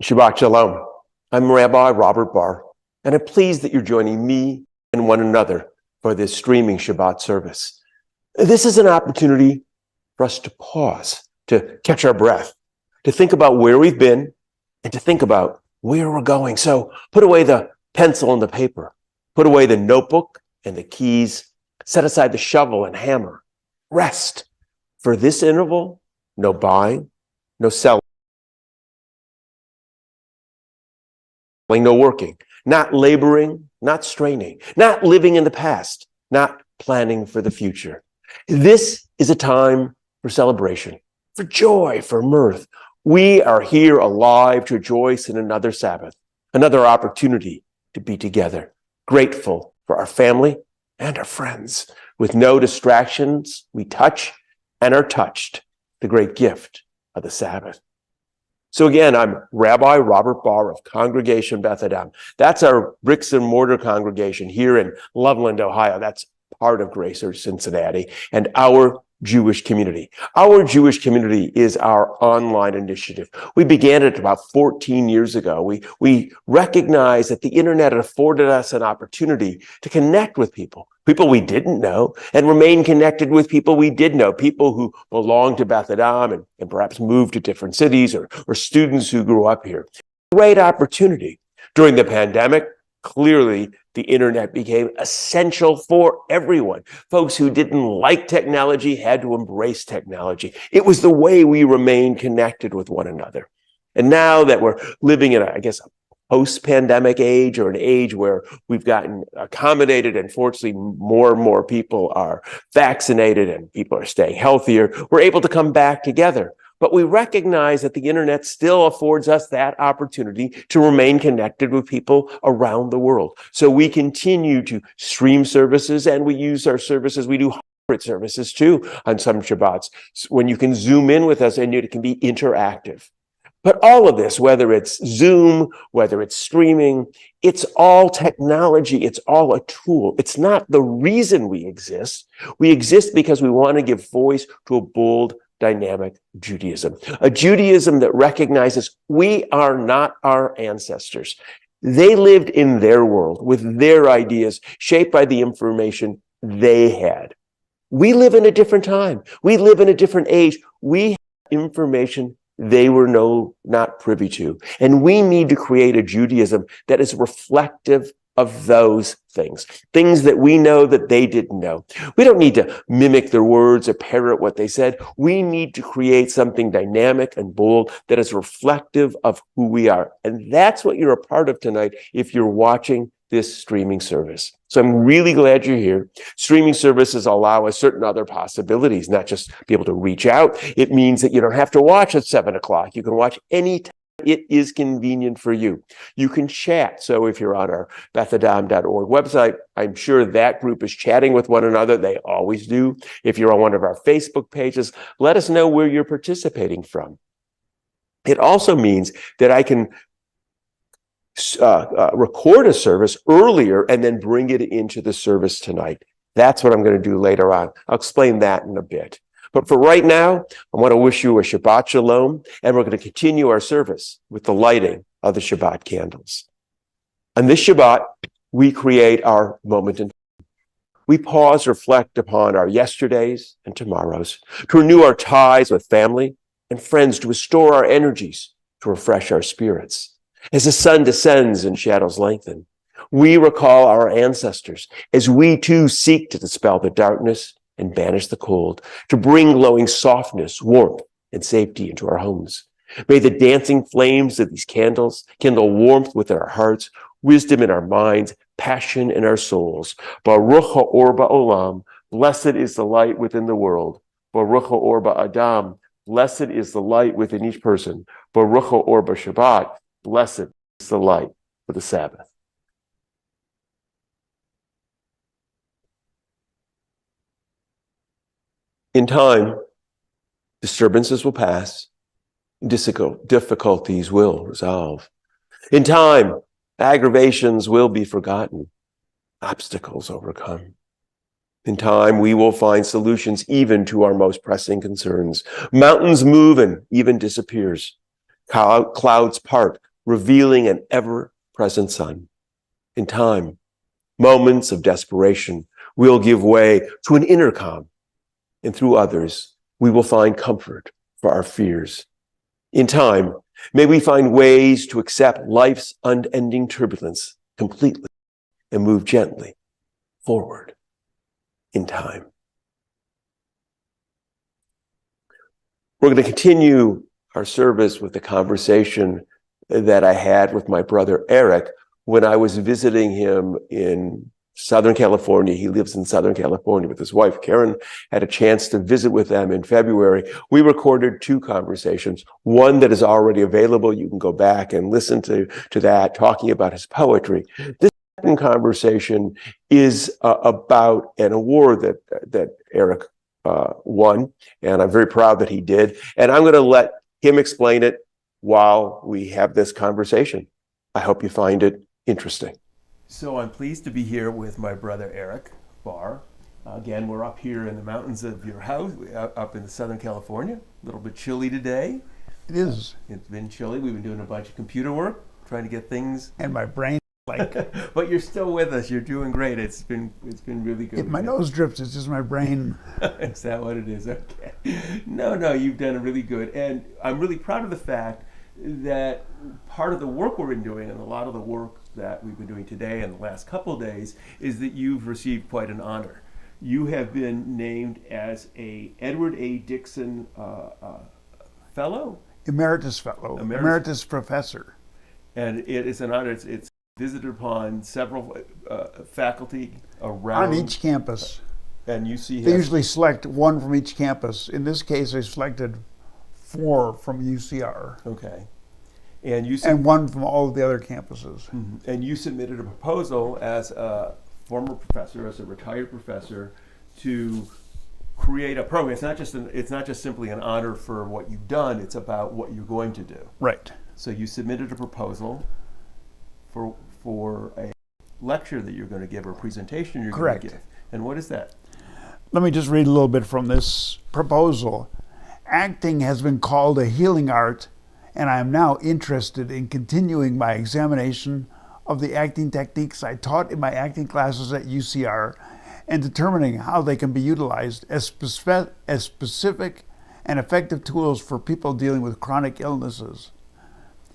Shabbat Shalom. I'm Rabbi Robert Barr, and I'm pleased that you're joining me and one another for this streaming Shabbat service. This is an opportunity for us to pause, to catch our breath, to think about where we've been, and to think about where we're going. So put away the pencil and the paper, put away the notebook and the keys, set aside the shovel and hammer. Rest. For this interval, no buying, no selling, no working, not laboring, not straining, not living in the past, not planning for the future. This is a time for celebration, for joy, for mirth. We are here alive to rejoice in another Sabbath, another opportunity to be together, grateful for our family and our friends. With no distractions, we touch and are touched, the great gift of the Sabbath. So again, I'm Rabbi Robert Barr of Congregation Beth Adam. That's our bricks and mortar congregation here in Loveland, Ohio. That's part of Grace Church Cincinnati and our Jewish community. Our Jewish community is our online initiative. We began it about 14 years ago. We recognized that the internet afforded us an opportunity to connect with people we didn't know, and remain connected with people we did know, people who belonged to Beth Adam and perhaps moved to different cities, or students who grew up here. Great opportunity. During the pandemic, clearly the internet became essential for everyone. Folks who didn't like technology had to embrace technology. It was the way we remained connected with one another. And now that we're living in, a post-pandemic age, or an age where we've gotten accommodated and fortunately more and more people are vaccinated and people are staying healthier, we're able to come back together. But we recognize that the internet still affords us that opportunity to remain connected with people around the world. So we continue to stream services, and we use our services. We do hybrid services too on some Shabbats, when you can zoom in with us and it can be interactive. But all of this, whether it's Zoom, whether it's streaming, it's all technology. It's all a tool. It's not the reason we exist. We exist because we want to give voice to a bold, dynamic Judaism, a Judaism that recognizes we are not our ancestors. They lived in their world with their ideas shaped by the information they had. We live in a different time. We live in a different age. We have information they were not privy to. And we need to create a Judaism that is reflective of those things that we know that they didn't know. We don't need to mimic their words or parrot what they said. We need to create something dynamic and bold that is reflective of who we are. And that's what you're a part of tonight if you're watching this streaming service. So I'm really glad you're here. Streaming services allow us certain other possibilities, not just be able to reach out. It means that you don't have to watch at 7 o'clock. You can watch anytime it is convenient for you. You can chat. So if you're on our bethadam.org website, I'm sure that group is chatting with one another. They always do. If you're on one of our Facebook pages, let us know where you're participating from. It also means that I can record a service earlier and then bring it into the service tonight. That's what I'm going to do later on. I'll explain that in a bit. But for right now, I want to wish you a Shabbat Shalom, and we're going to continue our service with the lighting of the Shabbat candles. On this Shabbat, we create our moment in time. We pause, reflect upon our yesterdays and tomorrows, to renew our ties with family and friends, to restore our energies, to refresh our spirits. As the sun descends and shadows lengthen, we recall our ancestors as we too seek to dispel the darkness and banish the cold, to bring glowing softness, warmth, and safety into our homes. May the dancing flames of these candles kindle warmth within our hearts, wisdom in our minds, passion in our souls. Baruch ha'or ba'olam, blessed is the light within the world. Baruch ha'or ba'adam, blessed is the light within each person. Baruch ha'or ba'shabbat, blessed is the light for the Sabbath. In time, disturbances will pass, difficulties will resolve. In time, aggravations will be forgotten, obstacles overcome. In time, we will find solutions even to our most pressing concerns. Mountains move and even disappears. Clouds part, revealing an ever-present sun. In time, moments of desperation will give way to an inner calm, and through others, we will find comfort for our fears. In time, may we find ways to accept life's unending turbulence completely and move gently forward in time. We're going to continue our service with the conversation that I had with my brother Eric when I was visiting him in Southern California. He lives in Southern California with his wife, Karen. Had a chance to visit with them in February. We recorded 2 conversations, one that is already available. You can go back and listen to that, talking about his poetry. This second conversation is about an award that Eric won, and I'm very proud that he did. And I'm going to let him explain it while we have this conversation. I hope you find it interesting. So I'm pleased to be here with my brother Eric Barr. Again, we're up here in the mountains of your house, up in Southern California. A little bit chilly today. It is. It's been chilly. We've been doing a bunch of computer work, trying to get things. And my brain, but you're still with us. You're doing great. It's been really good. If my nose drips, it's just my brain. Is that what it is? Okay. No, you've done really good. And I'm really proud of the fact that part of the work we've been doing, and a lot of the work that we've been doing today and the last couple of days, is that you've received quite an honor. You have been named as a Edward A. Dixon Fellow? Emeritus Fellow. Emeritus Professor. And it is an honor. It's visited upon several faculty around. On each campus. And UC They usually select one from each campus. In this case, they selected 4 from UCR. Okay. And one from all of the other campuses. Mm-hmm. And you submitted a proposal as a former professor, as a retired professor, to create a program. It's not just simply an honor for what you've done. It's about what you're going to do. Right. So you submitted a proposal for a lecture that you're going to give, or a presentation you're Correct. going to give. And what is that? Let me just read a little bit from this proposal. Acting has been called a healing art, and I am now interested in continuing my examination of the acting techniques I taught in my acting classes at UCR and determining how they can be utilized as specific and effective tools for people dealing with chronic illnesses.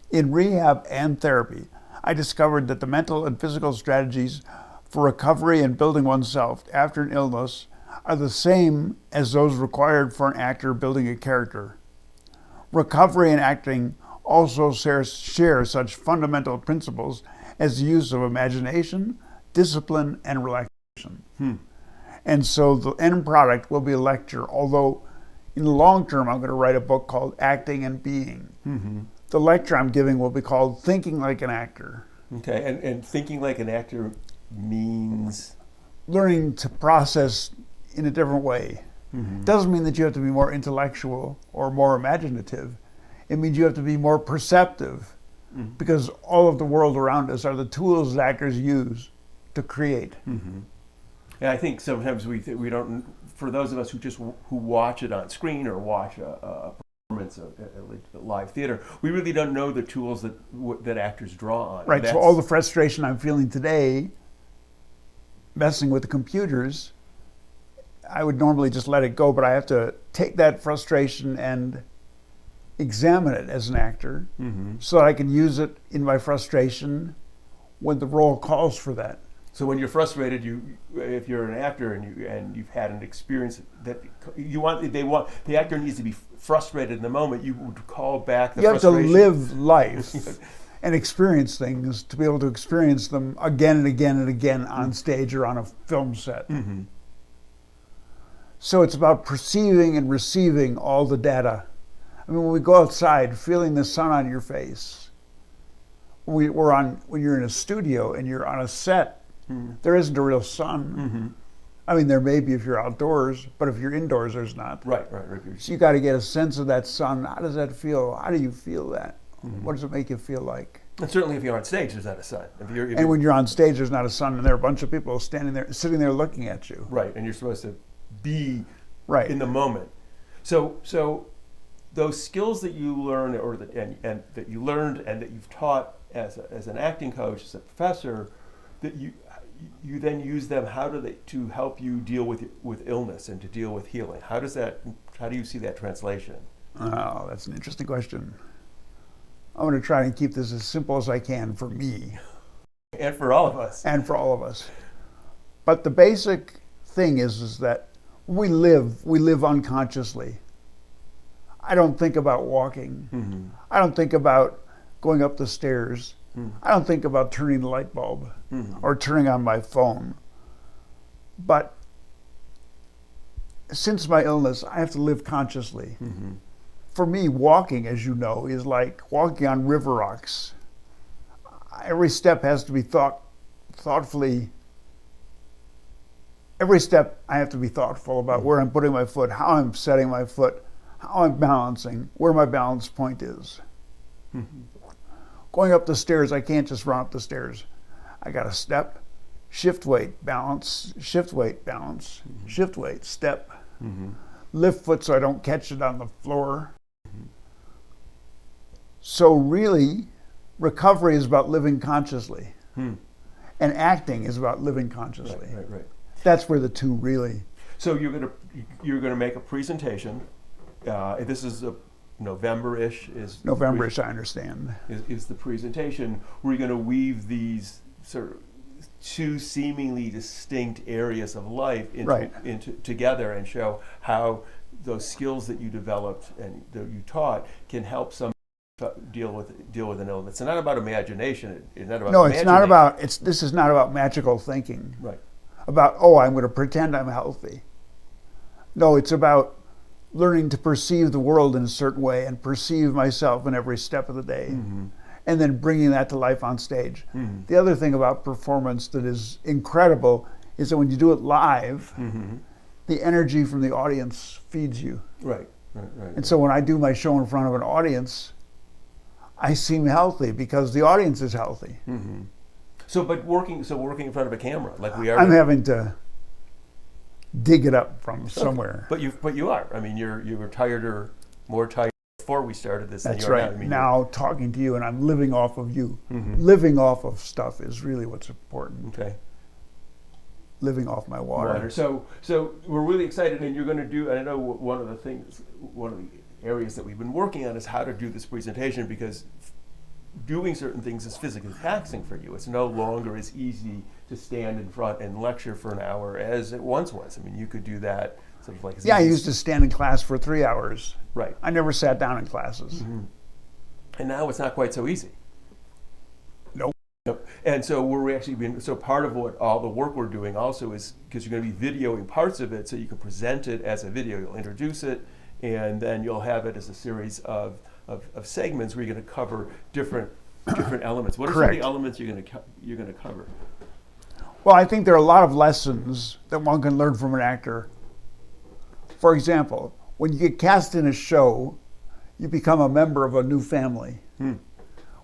In rehab and therapy, I discovered that the mental and physical strategies for recovery and building oneself after an illness are the same as those required for an actor building a character. Recovery and acting also share such fundamental principles as the use of imagination, discipline, and relaxation. And so the end product will be a lecture, although in the long term I'm going to write a book called Acting and Being. Mm-hmm. The lecture I'm giving will be called Thinking Like an Actor. Okay, and thinking like an actor means? Learning to process in a different way. Mm-hmm. Doesn't mean that you have to be more intellectual or more imaginative. It means you have to be more perceptive, mm-hmm. because all of the world around us are the tools that actors use to create. Mm-hmm. Yeah, I think sometimes we don't. For those of us who watch it on screen or watch a performance at live theater, we really don't know the tools that actors draw on. Right. So all the frustration I'm feeling today, messing with the computers, I would normally just let it go, but I have to take that frustration and examine it as an actor, mm-hmm. so that I can use it in my frustration when the role calls for that. So when you're frustrated, if you're an actor and you've had an experience that the actor needs to be frustrated in the moment, you would call back the frustration. You have to live life and experience things to be able to experience them again and again and again on stage or on a film set. Mm-hmm. So it's about perceiving and receiving all the data. I mean, when we go outside, feeling the sun on your face, when you're in a studio and you're on a set, mm-hmm. there isn't a real sun. Mm-hmm. I mean, there may be if you're outdoors, but if you're indoors, there's not. Right. So you got to get a sense of that sun. How does that feel? How do you feel that? Mm-hmm. What does it make you feel like? And certainly if you're on stage, there's not a sun. And when you're on stage, there's not a sun, and there are a bunch of people sitting there looking at you. Right, and you're supposed to be right in the moment. So those skills that you learn, or that and that you learned and that you've taught as an acting coach, as a professor, that you then use them. How do they to help you deal with illness and to deal with healing? How do you see that translation? Oh, that's an interesting question. I'm going to try and keep this as simple as I can for me. And for all of us. And for all of us. But the basic thing is that we live unconsciously. I don't think about walking. Mm-hmm. I don't think about going up the stairs. Mm-hmm. I don't think about turning the light bulb Mm-hmm. or turning on my phone. But since my illness, I have to live consciously. Mm-hmm. For me, walking, as you know, is like walking on river rocks. Every step has to be thoughtfully. Every step I have to be thoughtful about where I'm putting my foot, how I'm setting my foot, how I'm balancing, where my balance point is. Mm-hmm. Going up the stairs, I can't just run up the stairs. I got to step, shift weight, balance, shift weight, balance, Mm-hmm. shift weight, step, Mm-hmm. lift foot so I don't catch it on the floor. So really, recovery is about living consciously, and acting is about living consciously. Right. That's where the two really. So you're gonna make a presentation. This is a November-ish. November-ish, I understand. Is the presentation where you're going to weave these sort of two seemingly distinct areas of life into together and show how those skills that you developed and that you taught can help some deal with an illness. It's not about imagination. It's not about it's not about. This is not about magical thinking. Right. About I'm going to pretend I'm healthy. No, it's about learning to perceive the world in a certain way and perceive myself in every step of the day. Mm-hmm. And then bringing that to life on stage. Mm-hmm. The other thing about performance that is incredible is that when you do it live, Mm-hmm. the energy from the audience feeds you. Right. And so when I do my show in front of an audience, I seem healthy because the audience is healthy. Mm-hmm. So working in front of a camera like we are. I'm having to dig it up from somewhere. But you are. I mean, you were tired or more tired before we started this. That's than you are right. now. I mean, now talking to you, and I'm living off of you. Mm-hmm. Living off of stuff is really what's important. Okay. Living off my water. So we're really excited, and you're going to do. And I know one of the areas that we've been working on is how to do this presentation, because doing certain things is physically taxing for you. It's no longer as easy to stand in front and lecture for an hour as it once was. I mean, you could do that sort of like. I used to stand in class for 3 hours. Right. I never sat down in classes. Mm-hmm. And now it's not quite so easy. Nope. And so part of what all the work we're doing also is, because you're going to be videoing parts of it, so you can present it as a video. You'll introduce it, and then you'll have it as a series of segments where you're going to cover different elements. What are some of the elements you're going to cover? Well, I think there are a lot of lessons that one can learn from an actor. For example, when you get cast in a show, you become a member of a new family.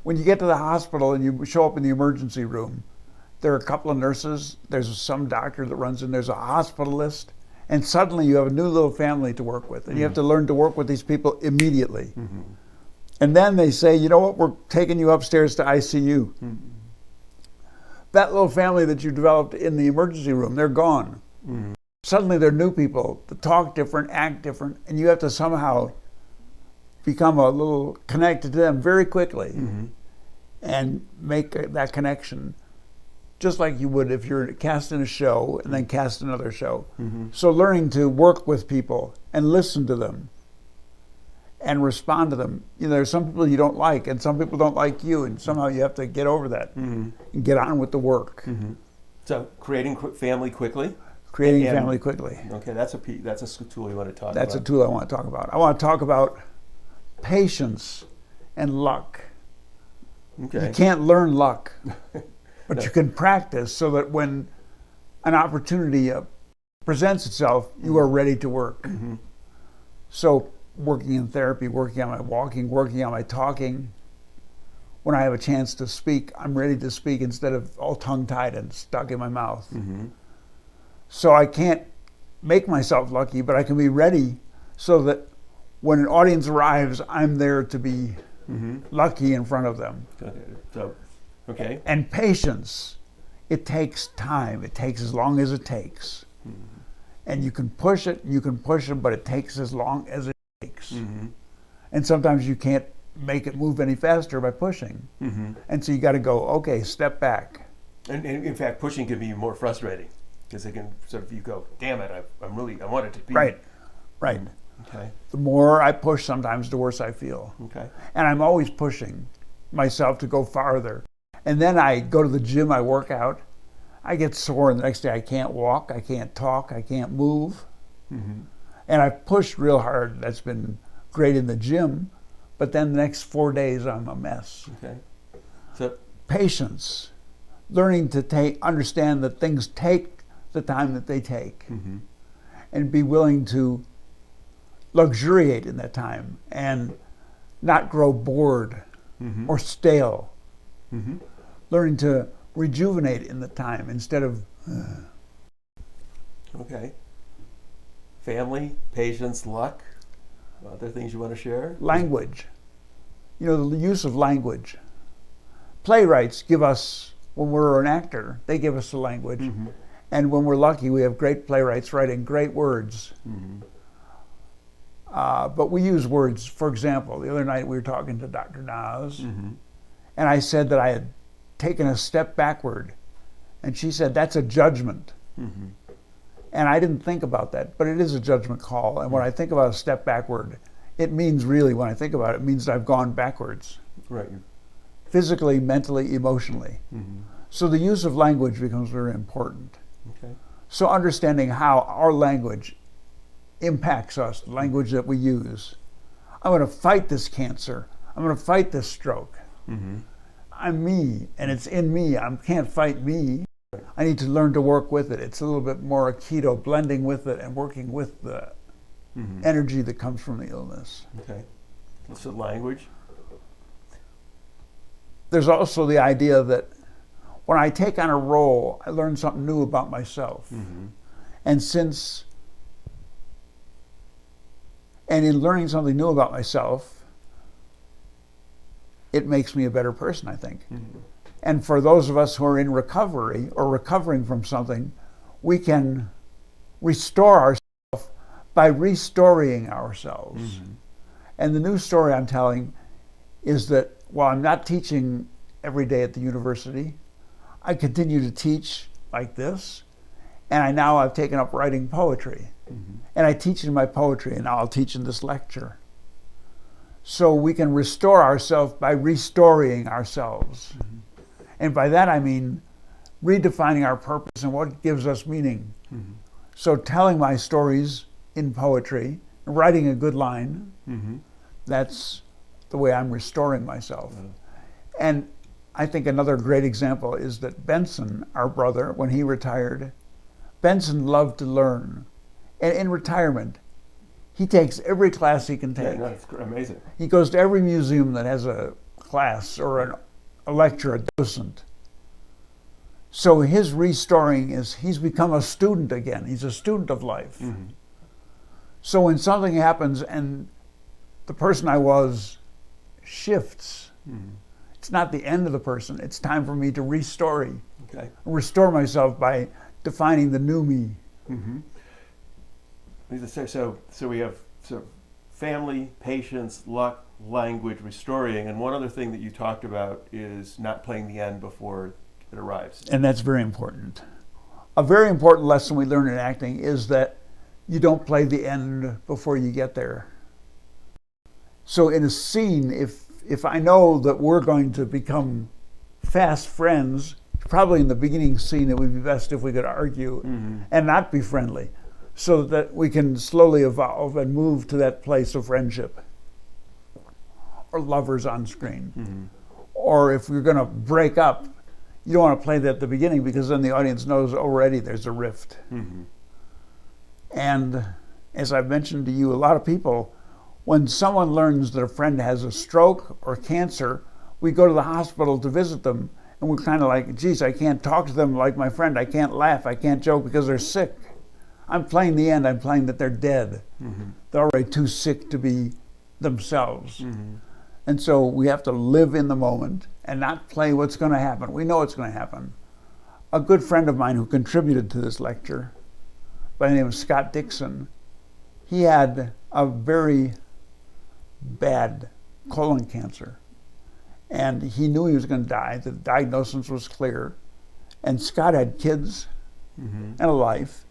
When you get to the hospital and you show up in the emergency room, there are a couple of nurses, there's some doctor that runs in, there's a hospitalist, and suddenly you have a new little family to work with, and you have to learn to work with these people immediately. Mm-hmm. And then they say, you know what, we're taking you upstairs to ICU. Mm-hmm. That little family that you developed in the emergency room, they're gone. Mm-hmm. Suddenly they're new people that talk different, act different, and you have to somehow become a little connected to them very quickly. Mm-hmm. And make that connection, just like you would if you're cast in a show and then cast another show. Mm-hmm. So learning to work with people and listen to them and respond to them. You know, there's some people you don't like, and some people don't like you, and somehow you have to get over that and get on with the work. Mm-hmm. So creating family quickly. Creating family quickly. Okay, that's a tool you want to talk about. That's a tool I want to talk about. I want to talk about patience and luck. Okay. You can't learn luck, but you can practice so that when an opportunity presents itself, you are ready to work. Mm-hmm. So working in therapy, working on my walking, working on my talking. When I have a chance to speak, I'm ready to speak instead of all tongue-tied and stuck in my mouth. Mm-hmm. So I can't make myself lucky, but I can be ready so that when an audience arrives, I'm there to be lucky in front of them. So, okay. And patience, it takes time. It takes as long as it takes. And you can push it, but it takes as long as it takes. And sometimes you can't make it move any faster by pushing. And so you got to go, okay, step back. And in fact, pushing can be more frustrating because it can sort of, you go, damn it, I want it to be. Right. Okay. The more I push sometimes, the worse I feel. Okay. And I'm always pushing myself to go farther. And then I go to the gym, I work out, I get sore, and the next day I can't walk, I can't talk, I can't move. And I've pushed real hard. That's been great in the gym, but then the next 4 days I'm a mess. Okay. So Patience, learning to understand that things take the time that they take, and be willing to luxuriate in that time and not grow bored or stale. Learning to rejuvenate in the time instead of okay. Family, patience, luck. Other things you want to share? language. You know, the use of language. Playwrights give us, when we're an actor, they give us the language. And when we're lucky, we have great playwrights writing great words. But we use words. For example, the other night we were talking to Dr. Nas, and I said that I had taken a step backward. And she said, that's a judgment. And I didn't think about that, but it is a judgment call. And when I think about a step backward, it means really, when I think about it, it means that I've gone backwards. Right. Physically, mentally, emotionally. So the use of language becomes very important. Okay. So understanding how our language impacts us, the language that we use. I'm going to fight this cancer. I'm going to fight this stroke. I'm me, and it's in me. I can't fight me. I need to learn to work with it. It's a little bit more keto, blending with it and working with the energy that comes from the illness. Okay. So language. There's also the idea that when I take on a role, I learn something new about myself. And in learning something new about myself, it makes me a better person, I think. And for those of us who are in recovery or recovering from something, we can restore ourselves by restoring ourselves. And the new story I'm telling is that while I'm not teaching every day at the university, I continue to teach like this, and I've taken up writing poetry. And I teach in my poetry, and now I'll teach in this lecture. So we can restore ourselves by restoring ourselves. And by that I mean redefining our purpose and what gives us meaning. So telling my stories in poetry, writing a good line, that's the way I'm restoring myself. And I think another great example is that Benson, our brother, when he retired, Benson loved to learn. And in retirement, he takes every class he can take. Yeah, no, it's amazing. He goes to every museum that has a class or a lecture, a docent. So his restoring is he's become a student again. He's a student of life. So when something happens and the person I was shifts, it's not the end of the person. It's time for me to restore myself by defining the new me. So we have family, patience, luck, language, restoring, and one other thing that you talked about is not playing the end before it arrives. And that's very important. A very important lesson we learn in acting is that you don't play the end before you get there. So in a scene, if I know that we're going to become fast friends, probably in the beginning scene it would be best if we could argue and not be friendly, so that we can slowly evolve and move to that place of friendship or lovers on screen. Or if we're going to break up, you don't want to play that at the beginning because then the audience knows already there's a rift. And as I've mentioned to you, a lot of people, when someone learns that a friend has a stroke or cancer, we go to the hospital to visit them, and we're kind of like, geez, I can't talk to them like my friend. I can't laugh. I can't joke because they're sick. I'm playing the end. I'm playing that they're dead. They're already too sick to be themselves. And so we have to live in the moment and not play what's going to happen. We know what's going to happen. A good friend of mine who contributed to this lecture, by the name of Scott Dixon, he had a very bad colon cancer. And he knew he was going to die. The diagnosis was clear. And Scott had kids and a life.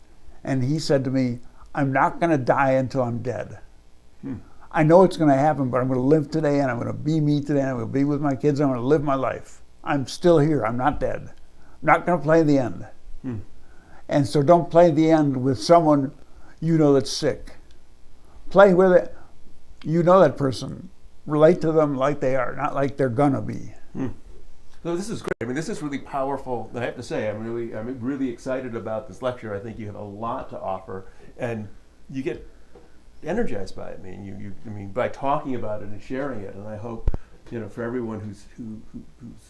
And he said to me, I'm not going to die until I'm dead. I know it's going to happen, but I'm going to live today, and I'm going to be me today, and I'm going to be with my kids. I'm going to live my life. I'm still here. I'm not dead. I'm not going to play the end. And so don't play the end with someone you know that's sick. Play with it. You know that person. Relate to them like they are, not like they're going to be. No, this is great. I mean, this is really powerful. I have to say, I'm really excited about this lecture. I think you have a lot to offer, and you get energized by it. I mean, by talking about it and sharing it. And I hope, for everyone who's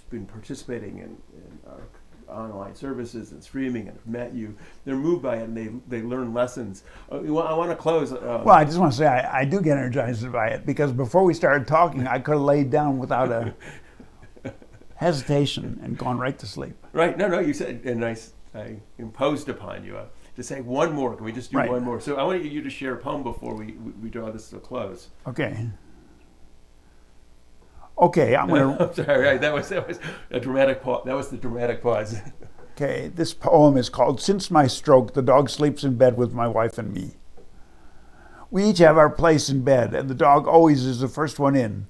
been participating in our online services and streaming and have met you, they're moved by it and they learn lessons. I want to close. Well, I just want to say I do get energized by it, because before we started talking, I could have laid down without a hesitation and gone right to sleep. Right. No, you said, and I imposed upon you to say one more. Can we just do one more? So I want you to share a poem before we draw this to a close. Okay. I'm going to... I'm sorry, that was a dramatic pause. That was the dramatic pause. Okay, this poem is called Since My Stroke, the Dog Sleeps in Bed with My Wife and Me. We each have our place in bed, and the dog always is the first one in.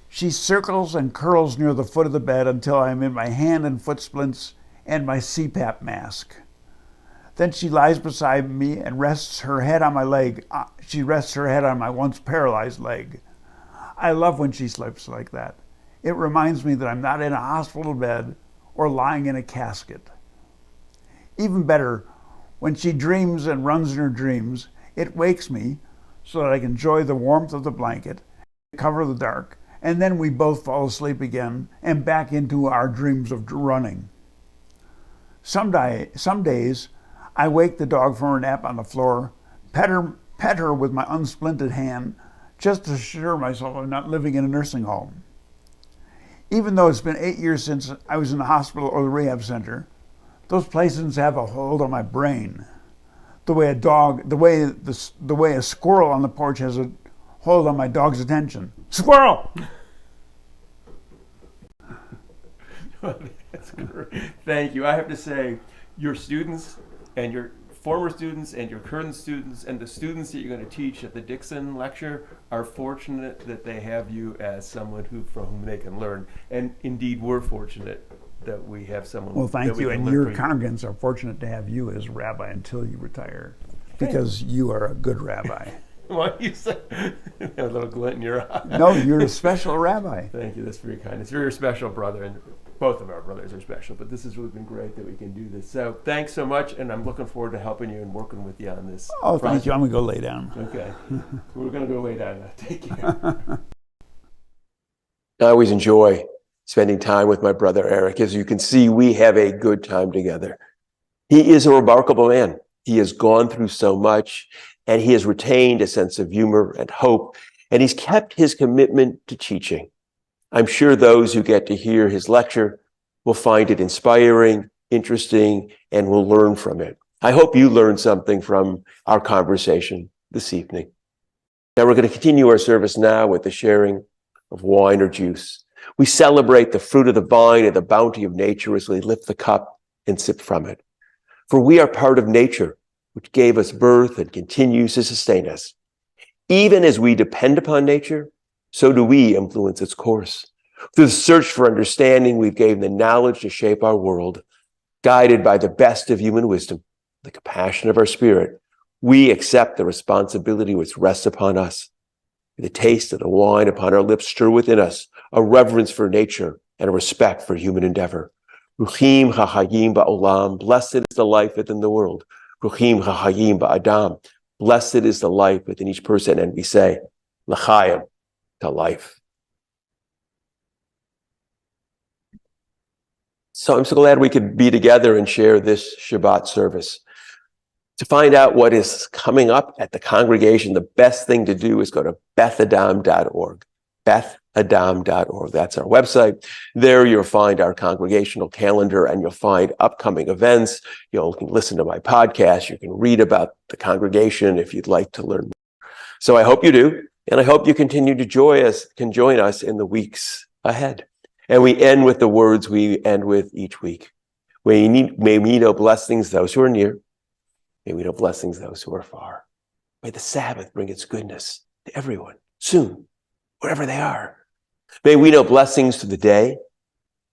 She circles and curls near the foot of the bed until I am in my hand and foot splints and my CPAP mask. Then she lies beside me and rests her head on my leg. She rests her head on my once paralyzed leg. I love when she sleeps like that. It reminds me that I'm not in a hospital bed or lying in a casket. Even better, when she dreams and runs in her dreams, it wakes me so that I can enjoy the warmth of the blanket, cover the dark, and then we both fall asleep again and back into our dreams of running. Some days, I wake the dog from her nap on the floor, pet her with my unsplinted hand, just to assure myself I'm not living in a nursing home. Even though it's been 8 years since I was in the hospital or the rehab center, those places have a hold on my brain. The way a squirrel on the porch has a hold on my dog's attention. Squirrel! That's great. Thank you. I have to say, your students and your former students and your current students and the students that you're going to teach at the Dixon lecture are fortunate that they have you as someone from whom they can learn. And indeed, we're fortunate that we have someone. Well, thank you. And your congregants are fortunate to have you as rabbi until you retire, because you are a good rabbi. Why you say a little glint in your eye? No, you're a special rabbi. Thank you. That's very kind. It's very special, brother, and both of our brothers are special. But this has really been great that we can do this. So thanks so much, and I'm looking forward to helping you and working with you on this. Oh, thank you. I'm going to go lay down. Okay. We're going to go lay down now. Take care. I always enjoy spending time with my brother Eric. As you can see, we have a good time together. He is a remarkable man. He has gone through so much, and he has retained a sense of humor and hope, and he's kept his commitment to teaching. I'm sure those who get to hear his lecture will find it inspiring, interesting, and will learn from it. I hope you learned something from our conversation this evening. Now we're going to continue our service now with the sharing of wine or juice. We celebrate the fruit of the vine and the bounty of nature as we lift the cup and sip from it. For we are part of nature, which gave us birth and continues to sustain us. Even as we depend upon nature, so do we influence its course. Through the search for understanding, we've gained the knowledge to shape our world. Guided by the best of human wisdom, the compassion of our spirit, we accept the responsibility which rests upon us. The taste of the wine upon our lips stir within us a reverence for nature and a respect for human endeavor. Ruchim ha'chayim ba'olam, blessed is the life within the world. Ruchim ha'chayim ba'adam, blessed is the life within each person. And we say, l'chaim, to life. So I'm so glad we could be together and share this Shabbat service. To find out what is coming up at the congregation, the best thing to do is go to bethadam.org. bethadam.org. That's our website. There you'll find our congregational calendar and you'll find upcoming events. You can listen to my podcast. You can read about the congregation if you'd like to learn more. So I hope you do. And I hope you continue to join us in the weeks ahead. And we end with the words we end with each week. May we know blessings those who are near. May we know blessings those who are far. May the Sabbath bring its goodness to everyone soon, wherever they are. May we know blessings through the day.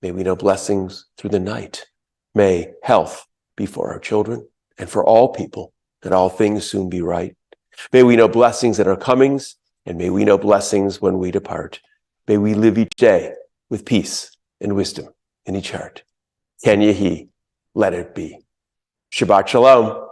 May we know blessings through the night. May health be for our children and for all people, and all things soon be right. May we know blessings at our comings, and may we know blessings when we depart. May we live each day with peace and wisdom in each heart. Can ye he, let it be. Shabbat shalom.